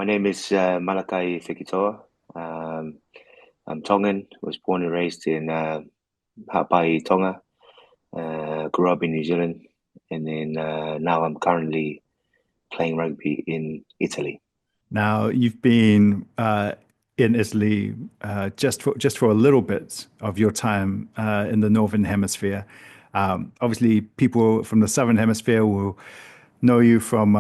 My name is Malakai Fekitoa. Um, I'm Tongan. Was born and raised in Hawaii, Tonga. Grew up in New Zealand, and then now I'm currently playing rugby in Italy. Now, you've been in Italy just for a little bit of your time in the Northern Hemisphere. Obviously, people from the Southern Hemisphere will know you from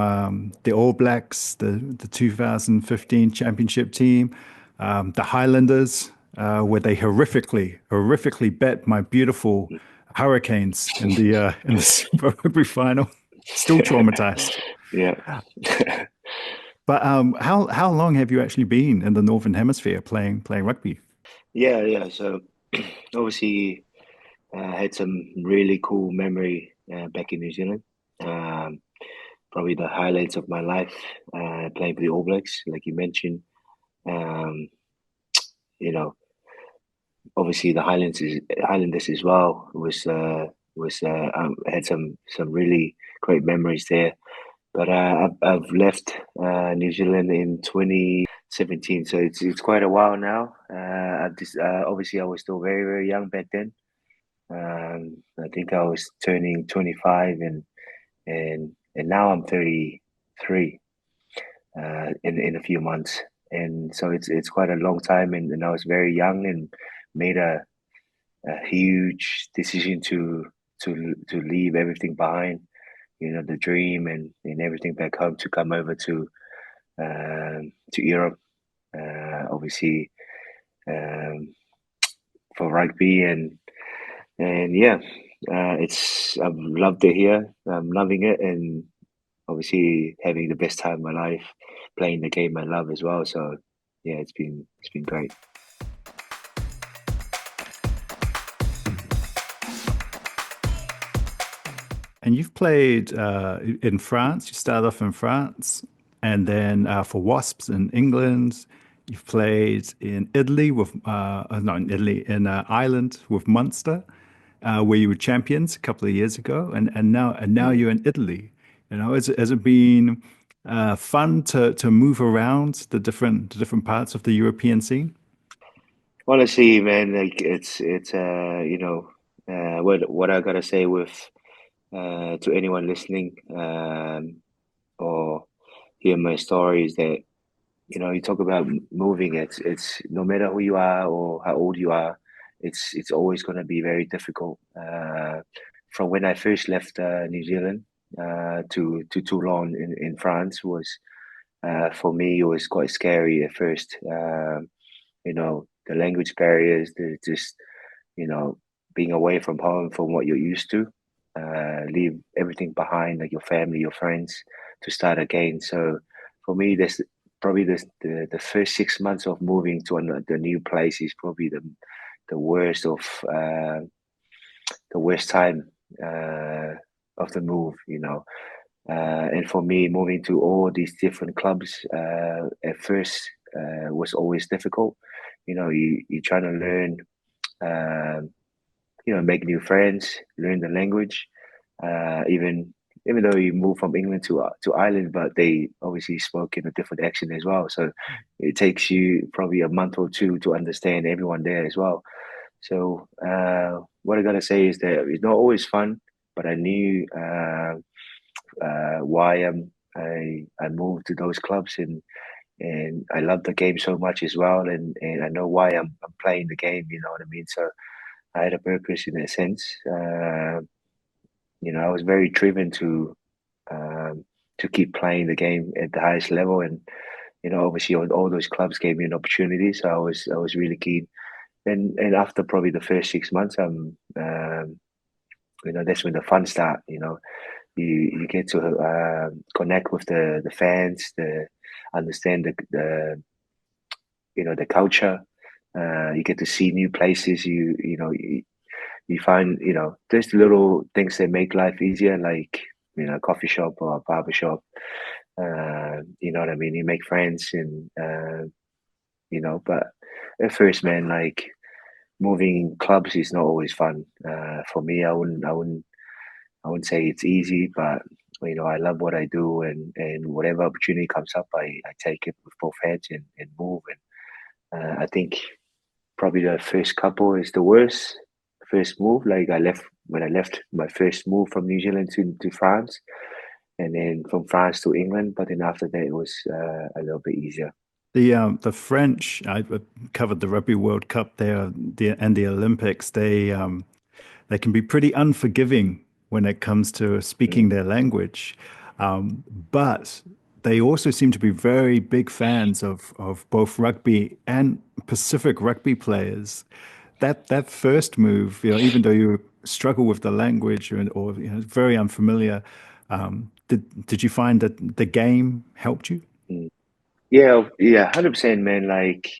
the All Blacks, the 2015 championship team, the Highlanders, where they horrifically bet my beautiful Hurricanes in the Super Rugby final. Still traumatized. Yeah, But how long have you actually been in the Northern Hemisphere playing rugby? yeah. So obviously, I had some really cool memory back in New Zealand. Um, Probably the highlights of my life playing for the All Blacks, like you mentioned. Um, you know, Obviously the Highlanders as well had some really great memories there. But I've left New Zealand in 2017, so it's quite a while now. I've just Obviously I was still very young back then. I think I was turning 25, and now I'm 33 in a few months. And so it's quite a long time, and I was very young and made a huge decision to leave everything behind, the dream and everything back home, to come over to Europe, obviously, um, for rugby. And yeah, I've loved it here. I'm loving it, and obviously having the best time of my life playing the game I love as well. So yeah, it's been great. And you've played in France. You started off in France, and then for Wasps in England. You've played in Italy with not in Italy in Ireland with Munster, where you were champions a couple of years ago, and now Mm. you're in Italy. Has it been fun to move around the different parts of the European scene? Honestly, man, like it's what I gotta say with to anyone listening, or hear my story, is that you talk about moving. It's no matter who you are or how old you are, it's always gonna be very difficult. From when I first left New Zealand to Toulon in France, was for me, it was quite scary at first. The language barriers, the just you know being away from home, from what you're used to, leave everything behind, like your family, your friends, to start again. So for me, this probably the first 6 months of moving to the new place is probably the worst the worst time uh, of the move. And for me, moving to all these different clubs at first was always difficult. You're trying to learn, um, make new friends, learn the language. Even though you move from England to Ireland, but they obviously spoke in a different accent as well. So it takes you probably a month or two to understand everyone there as well. So what I gotta say is that it's not always fun, but I knew why I moved to those clubs, and I love the game so much as well, and I know why I'm playing the game. You know what I mean? So I had a purpose in that sense. I was very driven to keep playing the game at the highest level, and obviously all those clubs gave me an opportunity, so I was really keen. And after probably the first 6 months, that's when the fun start. You get to connect with the fans, the understand the culture. You get to see new places. You find, there's little things that make life easier, like, a coffee shop or a barber shop. You know what I mean? You make friends, but at first, man, like, moving clubs is not always fun. For me, I wouldn't say it's easy, but I love what I do, and whatever opportunity comes up, I take it with both hands and move. And I think probably the first couple is the worst. First move, like I left my first move from New Zealand to France, and then from France to England. But then after that, it was a little bit easier. The French, I covered the Rugby World Cup there, and the Olympics. They can be pretty unforgiving when it comes to speaking Mm, their language, but they also seem to be very big fans of both rugby and Pacific rugby players. That first move, even though you struggle with the language or very unfamiliar, did you find that the game helped you? mm. Yeah, yeah, 100%, man. Like,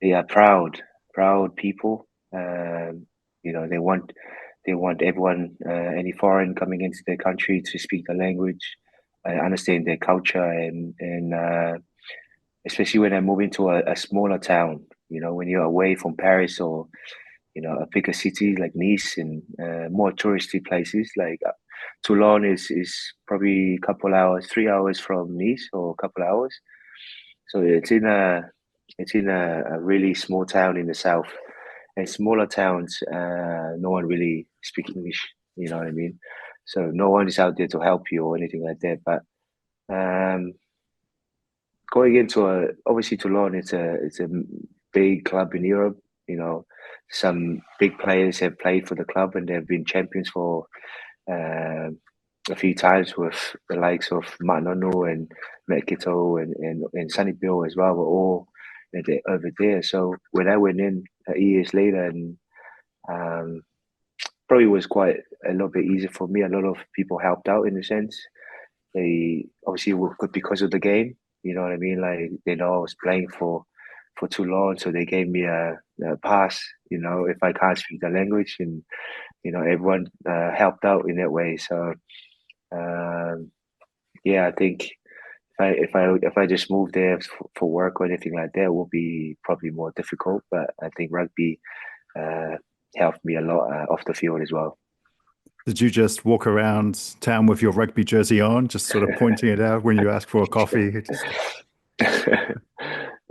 they are proud people. They want everyone, any foreign coming into their country to speak the language, understand their culture, and especially when I move into a smaller town. When you're away from Paris or a bigger city like Nice and more touristy places like Toulon is probably a couple hours, 3 hours from Nice or a couple hours. So it's in a really small town in the south. And smaller towns, no one really speak English. You know what I mean? So no one is out there to help you or anything like that. But um, going into obviously Toulon, it's a big club in Europe. You know, some big players have played for the club and they've been champions for uh, a few times with the likes of Manono and Fekitoa and Sunny Bill as well. Were all over there. So when I went in years later, and um, probably was quite a little bit easier for me. A lot of people helped out in a sense. They obviously were good because of the game. You know what I mean? Like they know I was playing for too long, so they gave me a pass. If I can't speak the language, and everyone helped out in that way. So um, yeah, I think if I just moved there for work or anything like that, it would be probably more difficult. But I think rugby uh, helped me a lot off the field as well. Did you just walk around town with your rugby jersey on, just sort of pointing it out when you ask for a coffee? Just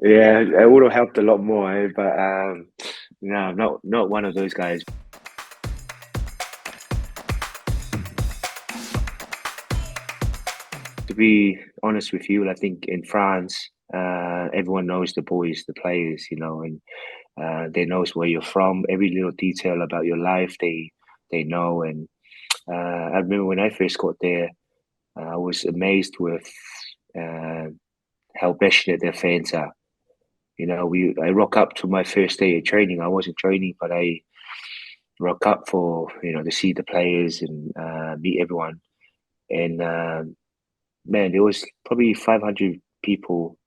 Yeah, it would have helped a lot more, but no, I'm not one of those guys. To be honest with you, I think in France, everyone knows the boys, the players, and they knows where you're from. Every little detail about your life, they know. And I remember when I first got there, I was amazed with uh, how passionate their fans are. I rock up to my first day of training. I wasn't training, but I rock up for to see the players and meet everyone. And man, there was probably 500 people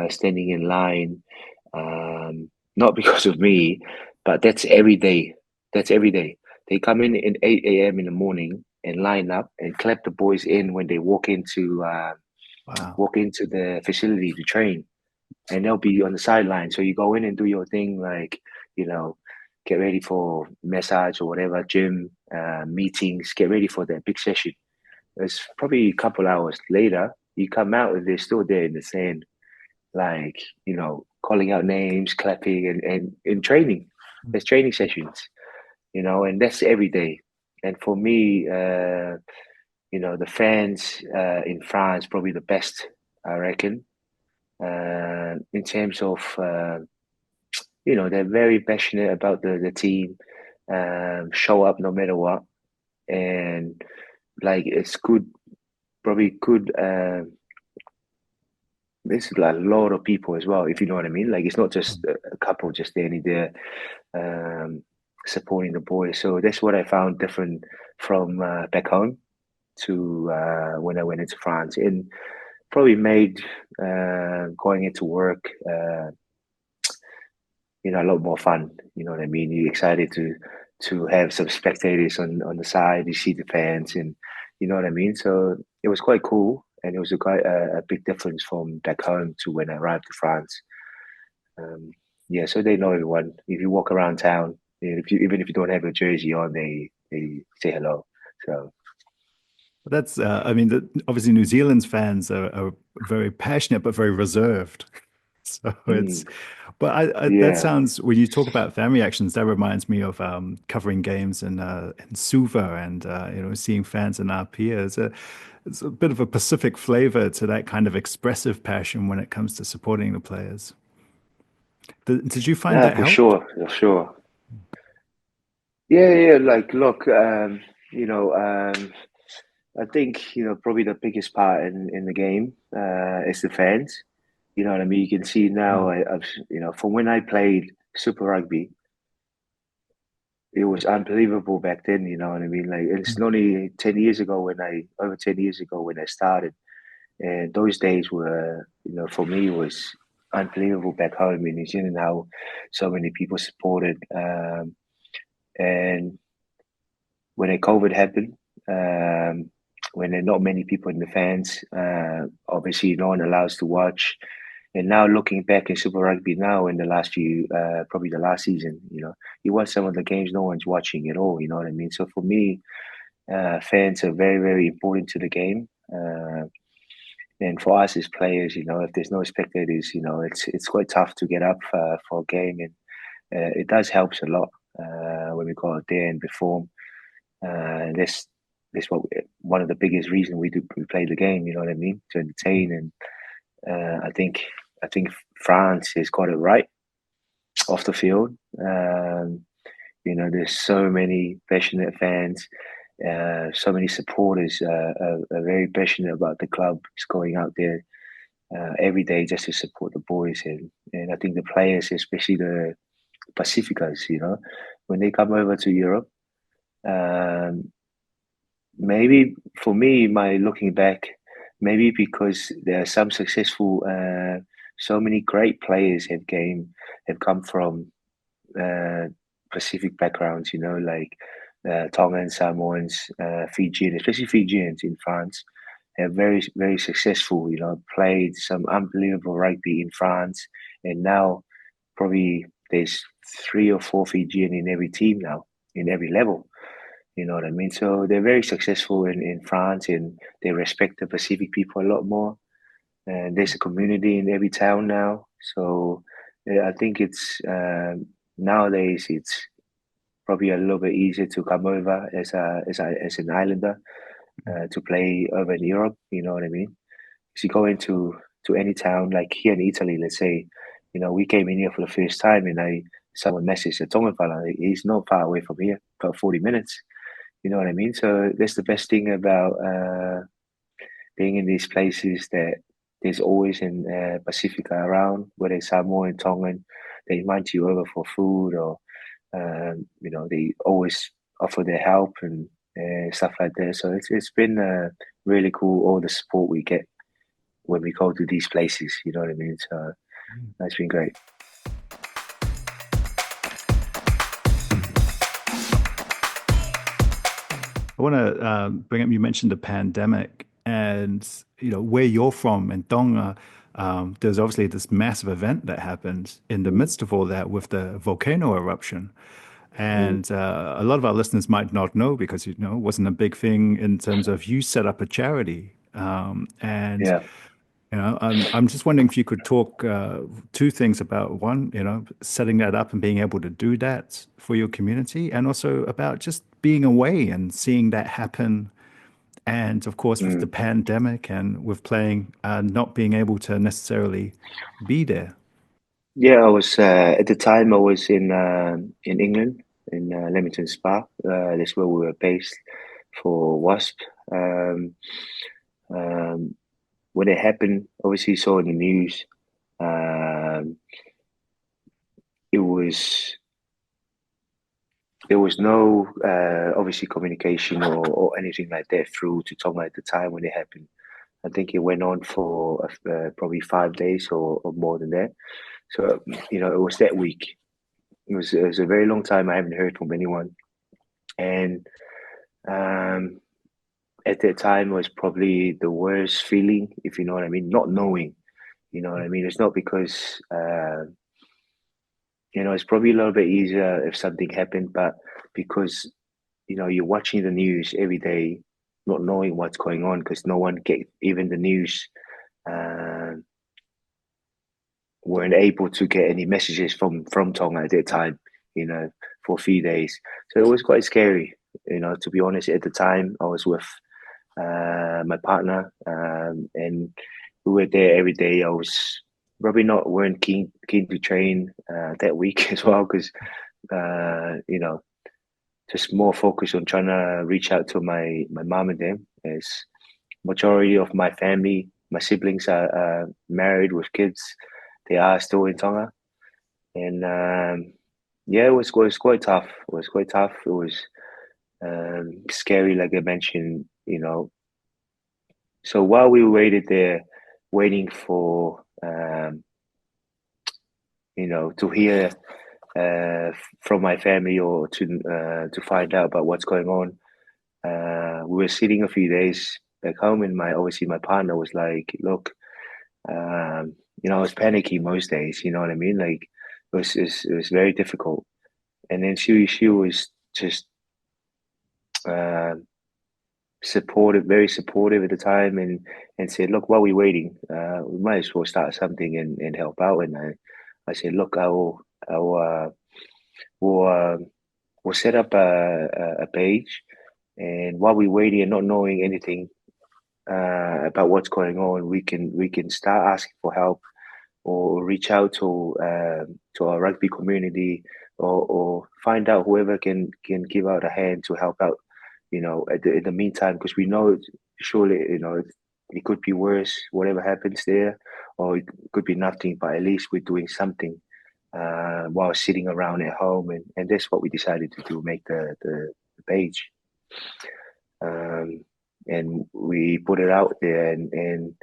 standing in line. Not because of me, but that's every day. That's every day. They come in at 8 a.m. in the morning and line up and clap the boys in when they wow. walk into the facility to train, and they'll be on the sideline. So you go in and do your thing, like you know, get ready for massage or whatever, gym, meetings, get ready for that big session. It's probably a couple hours later, you come out and they're still there in the sand, like, calling out names, clapping and in training. There's training sessions, and that's every day. And for me, the fans in France probably the best, I reckon. In terms of they're very passionate about the team, show up no matter what, and like it's good, probably good. This is like a lot of people as well, if you know what I mean. Like it's not just a couple just standing there um, supporting the boys. So that's what I found different from back home to when I went into France, and probably made going into work. A lot more fun. You know what I mean? You're excited to have some spectators on the side. You see the fans, and you know what I mean. So it was quite cool, and it was quite a big difference from back home to when I arrived to France. Um, yeah, so they know everyone. If you walk around town, even if you don't have a jersey on, they say hello. So That's, I mean, obviously New Zealand's fans are very passionate but very reserved. So Mm, but that yeah. sounds, when you talk about fan reactions, that reminds me of covering games in Suva and, seeing fans in RP. It's a bit of a Pacific flavor to that kind of expressive passion when it comes to supporting the players. Did you find Yeah, that for helped? sure, for sure. Yeah, yeah. Like, look, you know, I think probably the biggest part in the game is the fans. You know what I mean? You can see now. Mm, I've from when I played Super Rugby, it was unbelievable back then. You know what I mean? Like it's mm, only 10 years ago when I over 10 years ago when I started, and those days were for me was unbelievable back home in New Zealand. How so many people supported, and when the COVID happened, when there are not many people in the fans, obviously no one allows to watch. And now looking back in Super Rugby now in the last few, probably the last season, you watch some of the games, no one's watching at all. You know what I mean? So for me, fans are very, very important to the game. And for us as players, if there's no spectators, it's quite tough to get up for a game, and it does helps a lot when we go out there and perform. This what one of the biggest reasons we play the game. You know what I mean? To entertain, and I think France has got it right off the field. There's so many passionate fans, so many supporters are very passionate about the club. It's going out there every day just to support the boys, and I think the players, especially the Pacificas, when they come over to Europe. Um, Maybe for me, my looking back, maybe because there are some successful, so many great players have come from uh, Pacific backgrounds. Like Tongan, Samoans, Fijian, especially Fijians in France, have very very successful. Played some unbelievable rugby in France, and now probably there's 3 or 4 Fijian in every team now, in every level. You know what I mean? So they're very successful in France, and they respect the Pacific people a lot more. And there's a community in every town now. So yeah, I think it's nowadays it's probably a little bit easier to come over as an islander to play over in Europe. You know what I mean? If you go to any town like here in Italy, let's say, we came in here for the first time, and someone messaged the Tonga fella. He's not far away from here, about 40 minutes. You know what I mean? So that's the best thing about being in these places, that there's always an Pacifica around, whether it's Samoa and Tongan. They invite you over for food, or they always offer their help and stuff like that. So it's been really cool, all the support we get when we go to these places. You know what I mean? So mm. that's been great. I want to bring up, you mentioned the pandemic and, where you're from in Tonga. There's obviously this massive event that happened in the Mm, midst of all that with the volcano eruption. mm, And a lot of our listeners might not know because, it wasn't a big thing in terms of you set up a charity. And yeah. I'm just wondering if you could talk two things about one, setting that up and being able to do that for your community, and also about just being away and seeing that happen. And of course, with the Mm. pandemic and with playing, not being able to necessarily be there. Yeah, I was at the time I was in England in Leamington Spa. That's where we were based for WASP. Um, um, when it happened, obviously you saw in the news. Um, it was there was no obviously communication or anything like that through to Tonga at the time when it happened. I think it went on for probably 5 days or more than that. So it was that week. It was a very long time. I haven't heard from anyone, and um, at that time was probably the worst feeling, if you know what I mean. Not knowing, you know what I mean. It's not because it's probably a little bit easier if something happened, but because you're watching the news every day. not knowing what's going on because no one get even the news. Uh, weren't able to get any messages from Tonga at that time, for a few days. So it was quite scary, to be honest. At the time, I was with my partner, and we were there every day. I was probably not weren't keen to train that week as well because just more focused on trying to reach out to my mom and them. As majority of my family, my siblings are married with kids. They are still in Tonga, and yeah, it was quite tough. It was quite tough. It was scary, like I mentioned. So while we waited there, waiting for to hear from my family or to find out about what's going on, we were sitting a few days back home, and obviously my partner was like, "Look, I was panicking most days. You know what I mean? Like it was very difficult." And then she was just uh, supportive, very supportive at the time, and said, "Look, while we're waiting, we might as well start something and help out." And I said, "Look, we'll, uh, we'll set up a page, and while we're waiting and not knowing anything about what's going on, we can start asking for help or reach out to our rugby community or find out whoever can give out a hand to help out, in the meantime, because we know surely, it could be worse, whatever happens there, or it could be nothing, but at least we're doing something while sitting around at home. And that's what we decided to do, make the page. Um, and we put it out there, and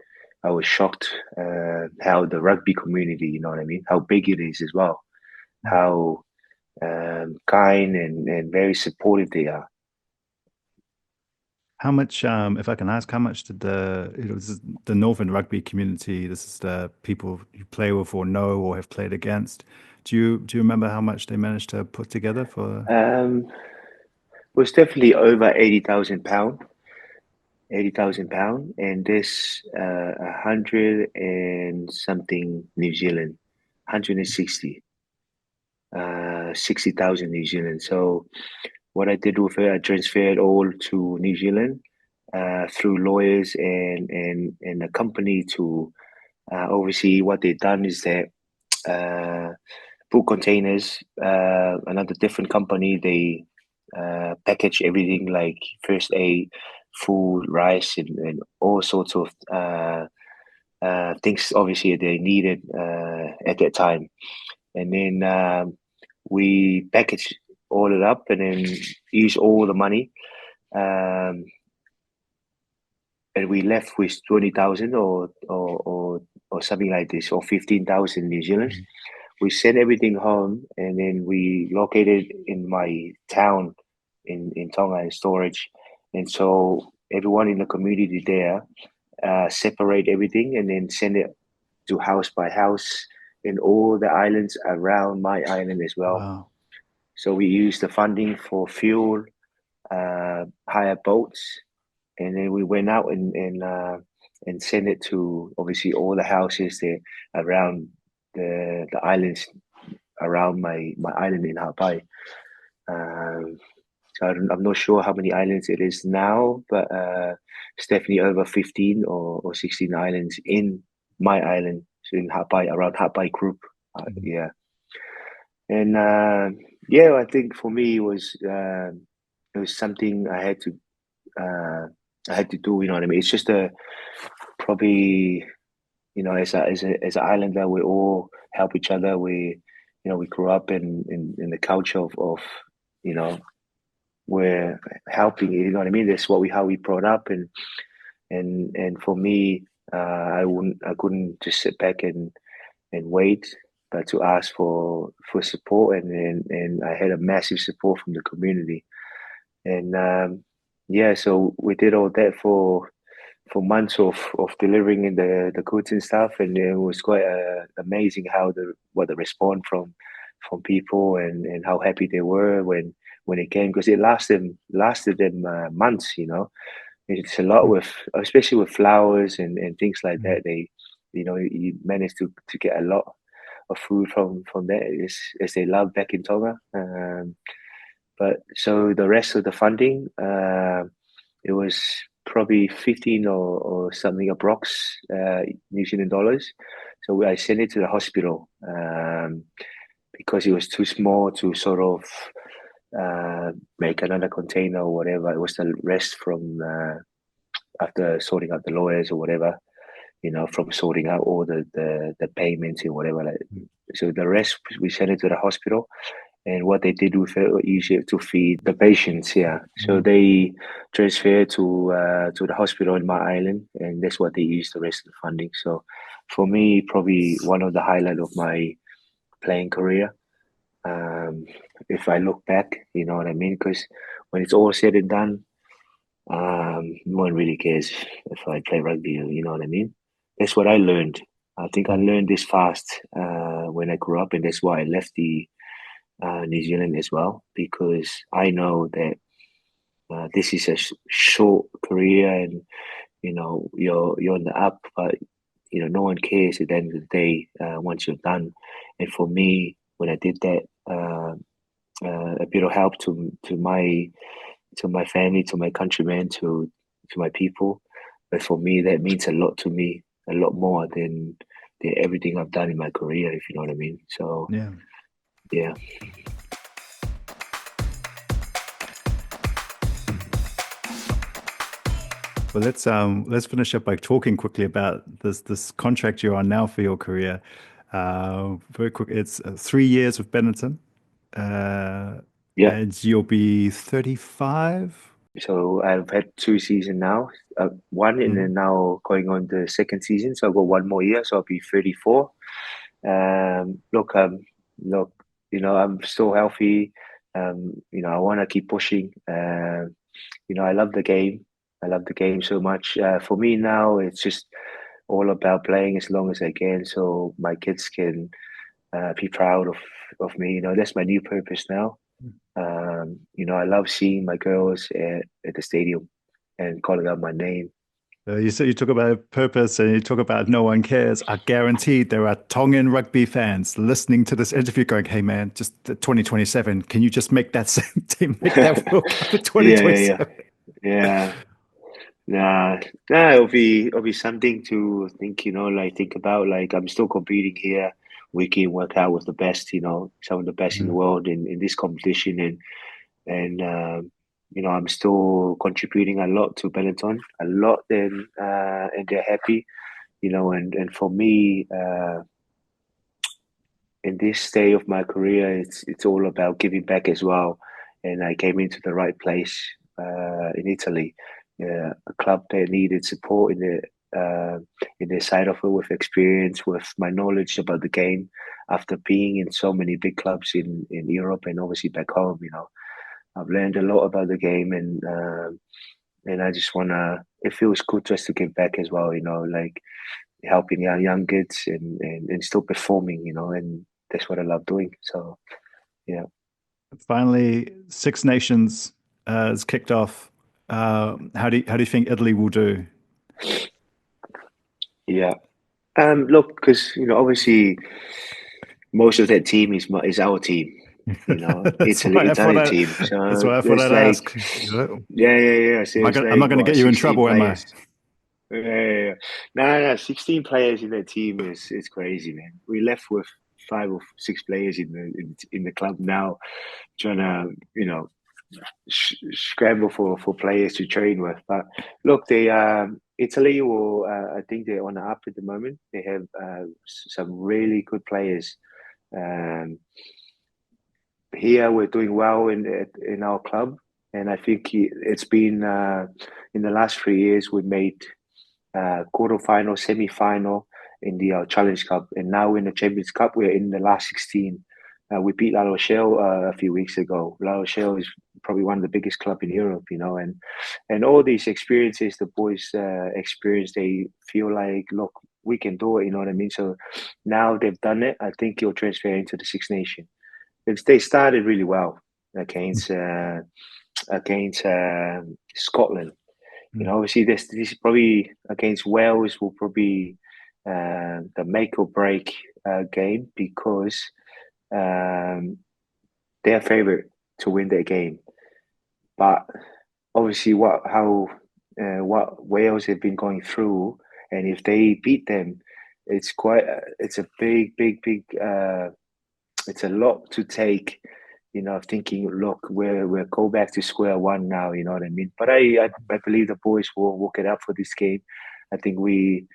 I was shocked how the rugby community, you know what I mean, how big it is as well, how kind and very supportive they are. How much, if I can ask, how much did this is the Northern rugby community, this is the people you play with or know or have played against. Do you remember how much they managed to put together for? It was definitely over £80,000, £80,000, and this 100 and something New Zealand, 160, 60,000 New Zealand. So what I did with it, I transferred all to New Zealand through lawyers and a company to oversee. What they've done is that put containers, another different company, they package everything like first aid, food, rice, and all sorts of things obviously they needed at that time. And then we package all it up and then use all the money. Um, and we left with 20,000 or something like this, or 15,000 New Zealand. We sent everything home, and then we located in my town in Tonga in storage. And so everyone in the community there separate everything and then send it to house by house in all the islands around my island as well. Wow. So we use the funding for fuel, hire boats, and then we went out and sent it to obviously all the houses there around the islands around my island in Hawaii. So I'm not sure how many islands it is now, but it's definitely over 15 or 16 islands in my island, so in Hawaii, around Hawaii group. Yeah. And yeah, I think for me it was something I had to do. You know what I mean? It's just a probably, as an islander, we all help each other. We grew up in the culture of you know we're helping. You know what I mean? That's how we brought up, and for me, I couldn't just sit back and wait, but to ask for support, and I had a massive support from the community, and yeah, so we did all that for months of delivering in the goods and stuff, and it was quite amazing how what the response from people and how happy they were when it came, because it lasted them months, It's a lot with, especially with flowers and things like Mm. that. They, you manage to get a lot of food from there, as they love back in Tonga. But so the rest of the funding, it was probably 15 or something approx New Zealand dollars. So I sent it to the hospital because it was too small to sort of make another container or whatever. It was the rest from after sorting out the lawyers or whatever, from sorting out all the payments and whatever. Like, so the rest we sent it to the hospital, and what they did with it usually to feed the patients. Yeah, so Mm. they transferred to the hospital in my island, and that's what they used the rest of the funding. So for me, probably one of the highlight of my playing career. Um, if I look back, you know what I mean? Because when it's all said and done, no one really cares if I play rugby. You know what I mean? That's what I learned. I think I learned this fast when I grew up, and that's why I left the New Zealand as well, because I know that this is a short career, and you're on the up, but no one cares at the end of the day once you're done. And for me, when I did that, a bit of help to my family, to my countrymen, to my people. But for me, that means a lot to me, a lot more than everything I've done in my career, if you know what I mean. So Yeah. yeah. Well, let's finish up by talking quickly about this contract you're on now for your career. Very quick, it's 3 years with Benetton, uh, Yeah. and you'll be 35. So I've had 2 seasons now, one, and then Mm. now going on the second season. So I've got one more year, so I'll be 34. Look, I'm still healthy. I want to keep pushing. I love the game. I love the game so much. For me now, it's just all about playing as long as I can, so my kids can be proud of me. That's my new purpose now. I love seeing my girls at the stadium and calling out my name. You said you talk about purpose and you talk about no one cares. I guarantee there are Tongan rugby fans listening to this interview going, "Hey man, just 2027. Can you just make that same team, make that World Cup in Yeah, yeah, yeah, 2027?" yeah. Nah, nah. It'll be something to think. Like think about. Like I'm still competing here. We can work out with the best. Some of the best in the Mm. world in this competition, and I'm still contributing a lot to Benetton, a lot. And they're happy. And for me, in this stage of my career, it's all about giving back as well. And I came into the right place in Italy, a club that needed support in the side of it, with experience, with my knowledge about the game. After being in so many big clubs in Europe and obviously back home, I've learned a lot about the game, and I just wanna. It feels good just to give back as well, like helping young kids and still performing, and that's what I love doing. So yeah, Finally, Six Nations is kicked off. How do you think Italy will do? yeah. Look, because obviously most of that team is our team. That's It's an why I thought Italian I team. that's So why I thought there's I'd like, ask. I'm yeah, yeah, yeah. So not it's gonna, I'm like not going to what, get you in 16 trouble, am I? players. Yeah, yeah, yeah. No, no, 16 players in that team is crazy, man. We left with 5 or 6 players in the club now, trying to scramble for players to train with. But look, they Italy will. I think they're on the up at the moment. They have some really good players. Um, Here we're doing well in our club, and I think it's been in the last 3 years we made quarterfinal, semi-final in the Challenge Cup, and now in the Champions Cup we're in the last 16. We beat La Rochelle a few weeks ago. La Rochelle is probably one of the biggest club in Europe, and all these experiences the boys experience, they feel like, look, we can do it. You know what I mean? So now they've done it. I think you'll transfer into the Six Nation. They started really well against against Scotland. You know, obviously this is probably against Wales will probably the make or break game because they're favourite to win their game. But obviously, what Wales have been going through, and if they beat them, it's a big. It's a lot to take. You know, thinking, look, we'll go back to square one now. You know what I mean? But I believe the boys will work it out for this game. I think we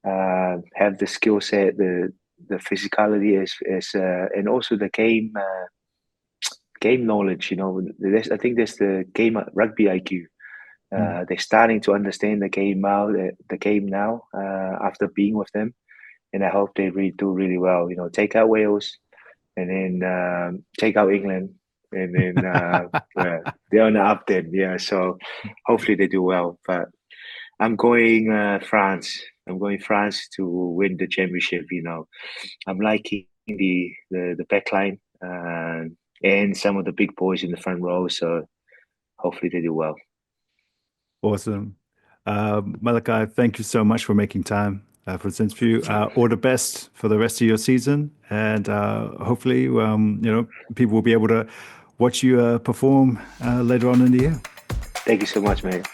have the skill set, the physicality, and also the game knowledge. You know, I think there's the game rugby IQ. They're starting to understand the game now after being with them, and I hope they do really well. You know, take out Wales, and then take out England, and then they're on the up then. Yeah, so hopefully they do well. But I'm going France. I'm going France to win the championship. You know, I'm liking the back line and some of the big boys in the front row. So hopefully they do well. Awesome. Malakai, thank you so much for making time for this interview. All the best for the rest of your season, and hopefully, people will be able to watch you perform later on in the year. Thank you so much, mate.